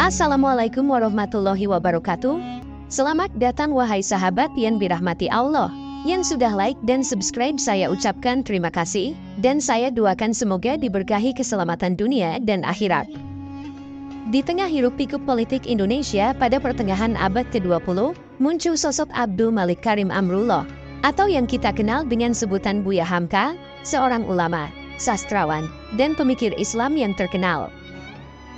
Assalamualaikum warahmatullahi wabarakatuh. Selamat datang wahai sahabat yang dirahmati Allah. Yang sudah like dan subscribe saya ucapkan terima kasih, dan saya doakan semoga diberkahi keselamatan dunia dan akhirat. Di tengah hiruk-pikuk politik Indonesia pada pertengahan abad ke-20, muncul sosok Abdul Malik Karim Amrullah, atau yang kita kenal dengan sebutan Buya Hamka, seorang ulama, sastrawan, dan pemikir Islam yang terkenal.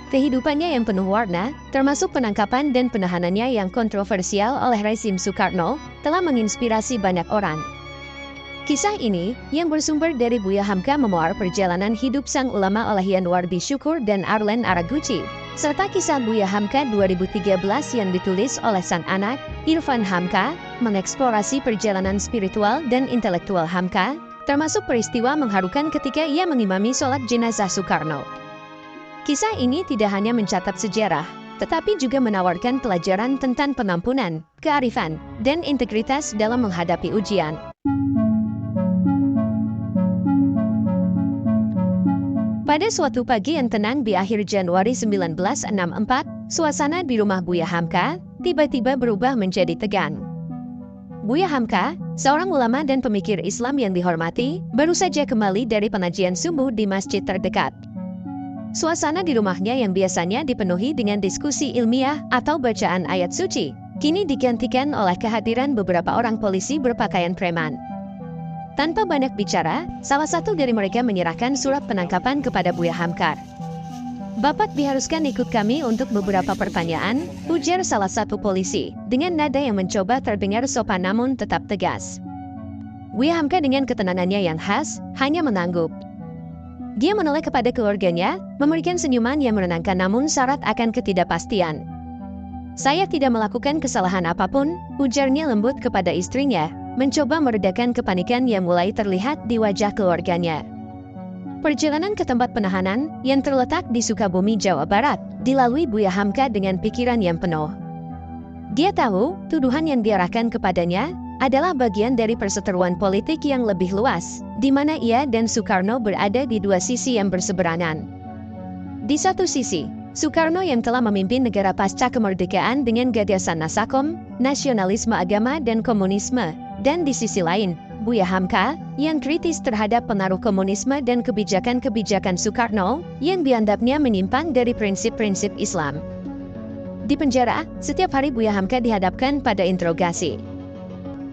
Kehidupannya yang penuh warna, termasuk penangkapan dan penahanannya yang kontroversial oleh rezim Soekarno, telah menginspirasi banyak orang. Kisah ini, yang bersumber dari Buya Hamka memuat perjalanan hidup sang ulama oleh Yanwardi Syukur dan Arlen Araguchi, serta kisah Buya Hamka 2013 yang ditulis oleh sang anak, Irfan Hamka, mengeksplorasi perjalanan spiritual dan intelektual Hamka, termasuk peristiwa mengharukan ketika ia mengimami sholat jenazah Soekarno. Kisah ini tidak hanya mencatat sejarah, tetapi juga menawarkan pelajaran tentang penampunan, kearifan, dan integritas dalam menghadapi ujian. Pada suatu pagi yang tenang di akhir Januari 1964, suasana di rumah Buya Hamka tiba-tiba berubah menjadi tegang. Buya Hamka, seorang ulama dan pemikir Islam yang dihormati, baru saja kembali dari pengajian subuh di masjid terdekat. Suasana di rumahnya yang biasanya dipenuhi dengan diskusi ilmiah atau bacaan ayat suci, kini digantikan oleh kehadiran beberapa orang polisi berpakaian preman. Tanpa banyak bicara, salah satu dari mereka menyerahkan surat penangkapan kepada Buya Hamka. "Bapak diharuskan ikut kami untuk beberapa pertanyaan," ujar salah satu polisi, dengan nada yang mencoba terdengar sopan namun tetap tegas. Buya Hamka dengan ketenangannya yang khas, hanya mengangguk. Dia menoleh kepada keluarganya, memberikan senyuman yang menenangkan namun syarat akan ketidakpastian. "Saya tidak melakukan kesalahan apapun," ujarnya lembut kepada istrinya, mencoba meredakan kepanikan yang mulai terlihat di wajah keluarganya. Perjalanan ke tempat penahanan, yang terletak di Sukabumi, Jawa Barat, dilalui Buya Hamka dengan pikiran yang penuh. Dia tahu, tuduhan yang diarahkan kepadanya adalah bagian dari perseteruan politik yang lebih luas, di mana ia dan Soekarno berada di dua sisi yang berseberangan. Di satu sisi, Soekarno yang telah memimpin negara pasca kemerdekaan dengan gagasan Nasakom, nasionalisme agama dan komunisme, dan di sisi lain, Buya Hamka yang kritis terhadap pengaruh komunisme dan kebijakan-kebijakan Soekarno yang dianggapnya menyimpang dari prinsip-prinsip Islam. Di penjara, setiap hari Buya Hamka dihadapkan pada interogasi.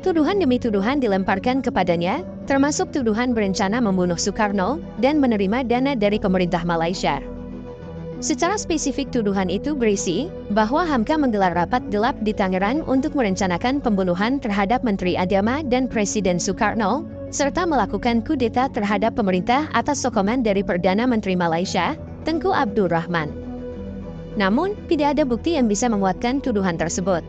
Tuduhan demi tuduhan dilemparkan kepadanya, termasuk tuduhan berencana membunuh Soekarno dan menerima dana dari pemerintah Malaysia. Secara spesifik tuduhan itu berisi bahwa Hamka menggelar rapat gelap di Tangerang untuk merencanakan pembunuhan terhadap Menteri Agama dan Presiden Soekarno, serta melakukan kudeta terhadap pemerintah atas sokongan dari Perdana Menteri Malaysia, Tengku Abdul Rahman. Namun, tidak ada bukti yang bisa menguatkan tuduhan tersebut.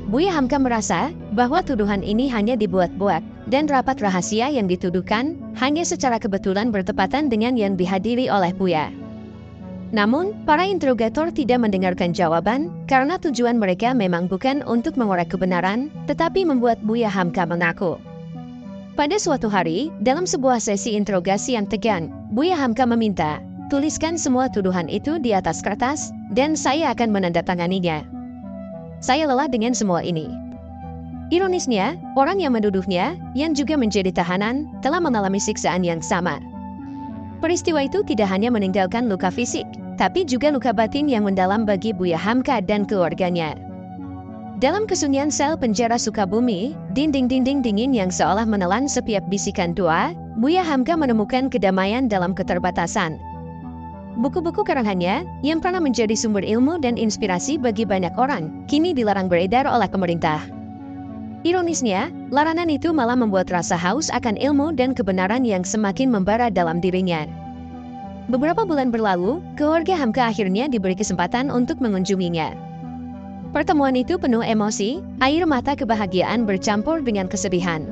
Buya Hamka merasa bahwa tuduhan ini hanya dibuat-buat, dan rapat rahasia yang dituduhkan hanya secara kebetulan bertepatan dengan yang dihadiri oleh Buya. Namun, para interrogator tidak mendengarkan jawaban, karena tujuan mereka memang bukan untuk mengorek kebenaran, tetapi membuat Buya Hamka mengaku. Pada suatu hari, dalam sebuah sesi interogasi yang tegang, Buya Hamka meminta, "Tuliskan semua tuduhan itu di atas kertas, dan saya akan menandatanganinya. Saya lelah dengan semua ini." Ironisnya, orang yang menuduhnya, yang juga menjadi tahanan, telah mengalami siksaan yang sama. Peristiwa itu tidak hanya meninggalkan luka fisik, tapi juga luka batin yang mendalam bagi Buya Hamka dan keluarganya. Dalam kesunyian sel penjara Sukabumi, dinding-dinding dingin yang seolah menelan setiap bisikan doa, Buya Hamka menemukan kedamaian dalam keterbatasan. Buku-buku karangannya, yang pernah menjadi sumber ilmu dan inspirasi bagi banyak orang, kini dilarang beredar oleh pemerintah. Ironisnya, larangan itu malah membuat rasa haus akan ilmu dan kebenaran yang semakin membara dalam dirinya. Beberapa bulan berlalu, keluarga Hamka akhirnya diberi kesempatan untuk mengunjunginya. Pertemuan itu penuh emosi, air mata kebahagiaan bercampur dengan kesedihan.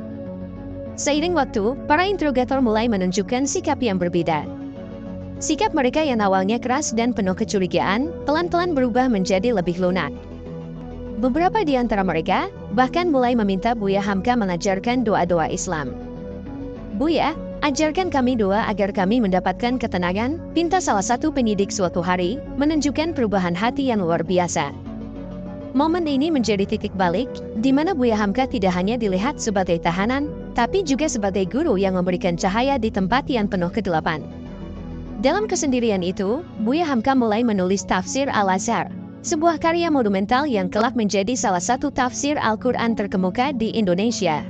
Seiring waktu, para interrogator mulai menunjukkan sikap yang berbeda. Sikap mereka yang awalnya keras dan penuh kecurigaan, pelan-pelan berubah menjadi lebih lunak. Beberapa di antara mereka bahkan mulai meminta Buya Hamka mengajarkan doa-doa Islam. "Buya, Ajarkan kami doa agar kami mendapatkan ketenangan, pinta salah satu penyidik suatu hari, menunjukkan perubahan hati yang luar biasa. Momen ini menjadi titik balik, di mana Buya Hamka tidak hanya dilihat sebagai tahanan, tapi juga sebagai guru yang memberikan cahaya di tempat yang penuh kegelapan. Dalam kesendirian itu, Buya Hamka mulai menulis Tafsir Al-Azhar, sebuah karya monumental yang kelak menjadi salah satu tafsir Al-Quran terkemuka di Indonesia.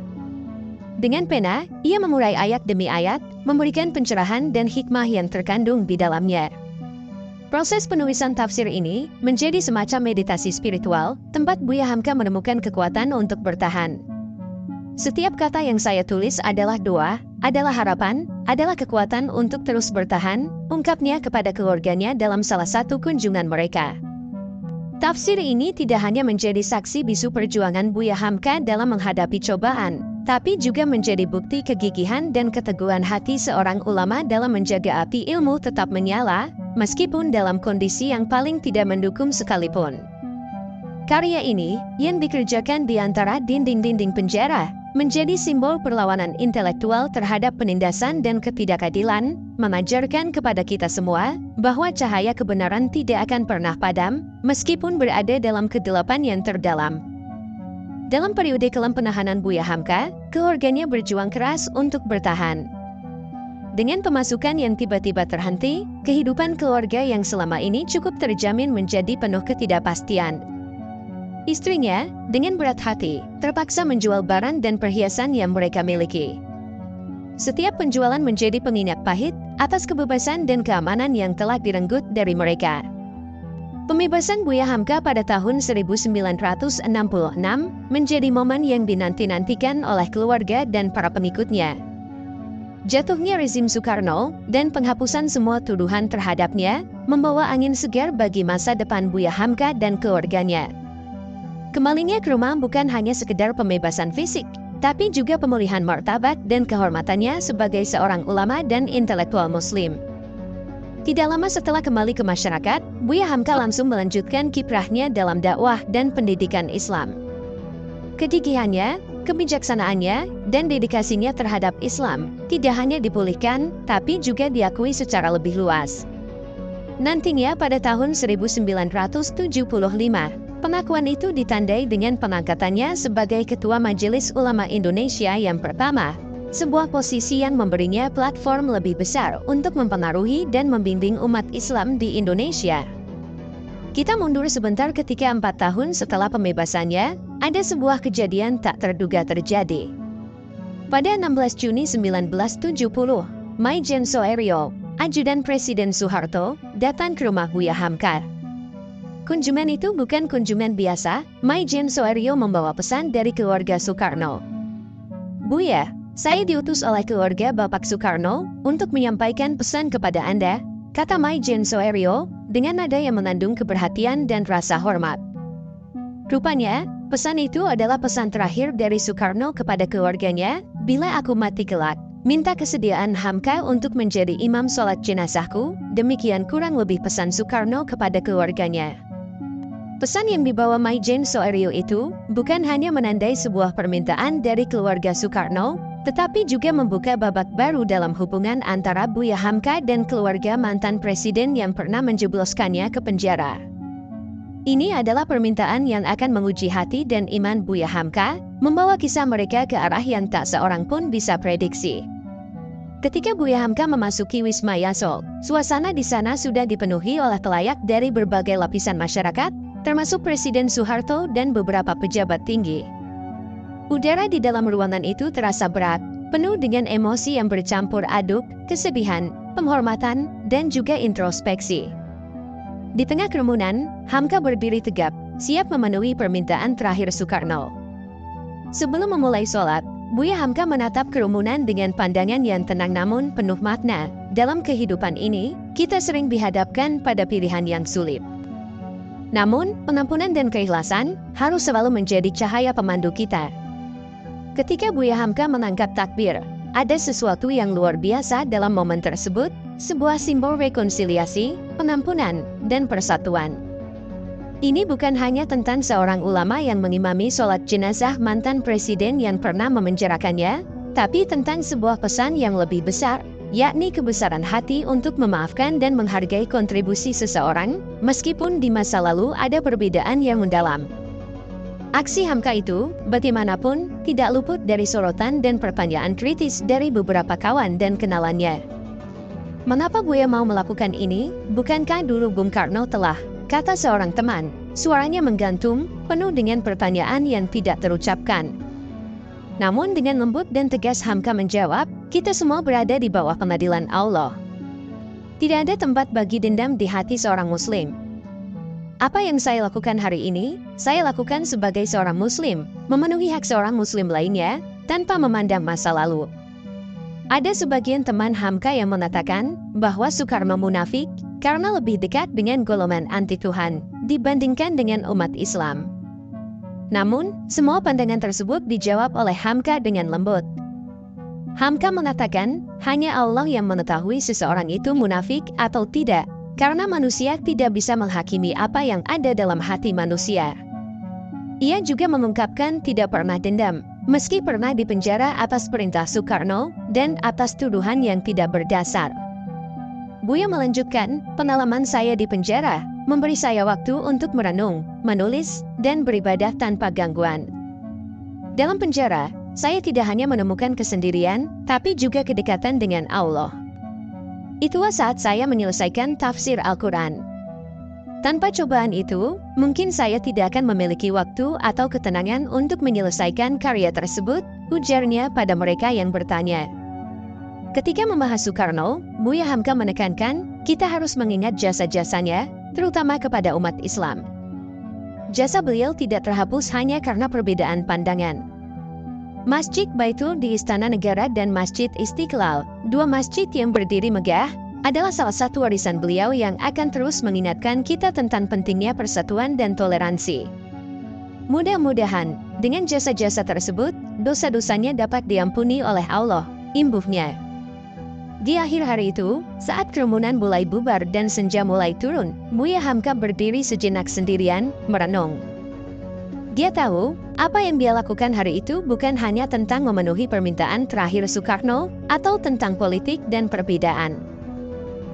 Dengan pena, ia mengurai ayat demi ayat, memberikan pencerahan dan hikmah yang terkandung di dalamnya. Proses penulisan tafsir ini menjadi semacam meditasi spiritual, tempat Buya Hamka menemukan kekuatan untuk bertahan. Setiap kata yang saya tulis adalah doa, adalah harapan, adalah kekuatan untuk terus bertahan, ungkapnya kepada keluarganya dalam salah satu kunjungan mereka. Tafsir ini tidak hanya menjadi saksi bisu perjuangan Buya Hamka dalam menghadapi cobaan, tapi juga menjadi bukti kegigihan dan keteguhan hati seorang ulama dalam menjaga api ilmu tetap menyala, meskipun dalam kondisi yang paling tidak mendukung sekalipun. Karya ini, yang dikerjakan di antara dinding-dinding penjara, menjadi simbol perlawanan intelektual terhadap penindasan dan ketidakadilan, mengajarkan kepada kita semua bahwa cahaya kebenaran tidak akan pernah padam, meskipun berada dalam kegelapan yang terdalam. Dalam periode kelam penahanan Buya Hamka, keluarganya berjuang keras untuk bertahan. Dengan pemasukan yang tiba-tiba terhenti, kehidupan keluarga yang selama ini cukup terjamin menjadi penuh ketidakpastian. Istrinya, dengan berat hati, terpaksa menjual barang dan perhiasan yang mereka miliki. Setiap penjualan menjadi pengingat pahit atas kebebasan dan keamanan yang telah direnggut dari mereka. Pembebasan Buya Hamka pada tahun 1966 menjadi momen yang dinanti-nantikan oleh keluarga dan para pengikutnya. Jatuhnya rezim Soekarno dan penghapusan semua tuduhan terhadapnya membawa angin segar bagi masa depan Buya Hamka dan keluarganya. Kembalinya ke rumah bukan hanya sekedar pembebasan fisik, tapi juga pemulihan martabat dan kehormatannya sebagai seorang ulama dan intelektual Muslim. Tidak lama setelah kembali ke masyarakat, Buya Hamka langsung melanjutkan kiprahnya dalam dakwah dan pendidikan Islam. Kegigihannya, kebijaksanaannya, dan dedikasinya terhadap Islam tidak hanya dipulihkan, tapi juga diakui secara lebih luas. Nantinya pada tahun 1975, pengakuan itu ditandai dengan pengangkatannya sebagai Ketua Majelis Ulama Indonesia yang pertama, sebuah posisi yang memberinya platform lebih besar untuk mempengaruhi dan membimbing umat Islam di Indonesia. Kita mundur sebentar ketika 4 tahun setelah pembebasannya, ada sebuah kejadian tak terduga terjadi. Pada 16 Juni 1970, Maijen Soerio, ajudan Presiden Soeharto, datang ke rumah Buya Hamka. Kunjungan itu bukan kunjungan biasa, Maijen Soerio membawa pesan dari keluarga Soekarno. "Buya, saya diutus oleh keluarga Bapak Soekarno untuk menyampaikan pesan kepada Anda," kata Maijen Soerio dengan nada yang mengandung keperhatian dan rasa hormat. Rupanya, pesan itu adalah pesan terakhir dari Soekarno kepada keluarganya, "Bila aku mati kelak, minta kesediaan Hamka untuk menjadi imam sholat jenazahku." Demikian kurang lebih pesan Soekarno kepada keluarganya. Pesan yang dibawa Maijen Soerio itu bukan hanya menandai sebuah permintaan dari keluarga Soekarno, tetapi juga membuka babak baru dalam hubungan antara Buya Hamka dan keluarga mantan presiden yang pernah menjebloskannya ke penjara. Ini adalah permintaan yang akan menguji hati dan iman Buya Hamka, membawa kisah mereka ke arah yang tak seorang pun bisa prediksi. Ketika Buya Hamka memasuki Wisma Yasol, suasana di sana sudah dipenuhi oleh pelayak dari berbagai lapisan masyarakat, termasuk Presiden Soeharto dan beberapa pejabat tinggi. Udara di dalam ruangan itu terasa berat, penuh dengan emosi yang bercampur aduk, kesedihan, penghormatan, dan juga introspeksi. Di tengah kerumunan, Hamka berdiri tegap, siap memenuhi permintaan terakhir Soekarno. Sebelum memulai sholat, Buya Hamka menatap kerumunan dengan pandangan yang tenang namun penuh makna. Dalam kehidupan ini, kita sering dihadapkan pada pilihan yang sulit. Namun, pengampunan dan keikhlasan harus selalu menjadi cahaya pemandu kita. Ketika Buya Hamka mengangkat takbir, ada sesuatu yang luar biasa dalam momen tersebut, sebuah simbol rekonsiliasi, pengampunan, dan persatuan. Ini bukan hanya tentang seorang ulama yang mengimami sholat jenazah mantan presiden yang pernah memenjarakannya, tapi tentang sebuah pesan yang lebih besar, yakni kebesaran hati untuk memaafkan dan menghargai kontribusi seseorang, meskipun di masa lalu ada perbedaan yang mendalam. Aksi Hamka itu, bagaimanapun, tidak luput dari sorotan dan pertanyaan kritis dari beberapa kawan dan kenalannya. Mengapa Buya mau melakukan ini? Bukankah dulu Bung Karno telah, kata seorang teman, suaranya menggantung, penuh dengan pertanyaan yang tidak terucapkan. Namun dengan lembut dan tegas Hamka menjawab, kita semua berada di bawah pengadilan Allah. Tidak ada tempat bagi dendam di hati seorang muslim. Apa yang saya lakukan hari ini, saya lakukan sebagai seorang muslim, memenuhi hak seorang muslim lainnya, tanpa memandang masa lalu. Ada sebagian teman Hamka yang mengatakan bahwa Soekarno munafik karena lebih dekat dengan golongan anti Tuhan dibandingkan dengan umat Islam. Namun, semua pandangan tersebut dijawab oleh Hamka dengan lembut. Hamka mengatakan, hanya Allah yang mengetahui seseorang itu munafik atau tidak, karena manusia tidak bisa menghakimi apa yang ada dalam hati manusia. Ia juga mengungkapkan tidak pernah dendam, meski pernah dipenjara atas perintah Soekarno dan atas tuduhan yang tidak berdasar. Buya melanjutkan, pengalaman saya di penjara memberi saya waktu untuk merenung, menulis, dan beribadah tanpa gangguan. Dalam penjara, saya tidak hanya menemukan kesendirian, tapi juga kedekatan dengan Allah. Itulah saat saya menyelesaikan tafsir Al-Quran. Tanpa cobaan itu, mungkin saya tidak akan memiliki waktu atau ketenangan untuk menyelesaikan karya tersebut, ujarnya pada mereka yang bertanya. Ketika membahas Soekarno, Buya Hamka menekankan, kita harus mengingat jasa-jasanya, terutama kepada umat Islam. Jasa beliau tidak terhapus hanya karena perbedaan pandangan. Masjid Baitul di Istana Negara dan Masjid Istiqlal, dua masjid yang berdiri megah, adalah salah satu warisan beliau yang akan terus mengingatkan kita tentang pentingnya persatuan dan toleransi. Mudah-mudahan, dengan jasa-jasa tersebut, dosa-dosanya dapat diampuni oleh Allah, imbuhnya. Di akhir hari itu, saat kerumunan mulai bubar dan senja mulai turun, Buya Hamka berdiri sejenak sendirian, merenung. Dia tahu, apa yang dia lakukan hari itu bukan hanya tentang memenuhi permintaan terakhir Soekarno, atau tentang politik dan perbedaan.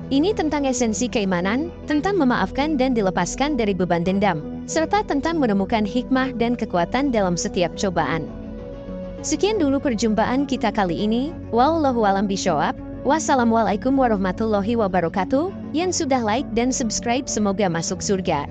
Ini tentang esensi keimanan, tentang memaafkan dan dilepaskan dari beban dendam, serta tentang menemukan hikmah dan kekuatan dalam setiap cobaan. Sekian dulu perjumpaan kita kali ini, wallahu a'lam bishawab. Wassalamualaikum warahmatullahi wabarakatuh. Yang sudah like dan subscribe semoga masuk surga.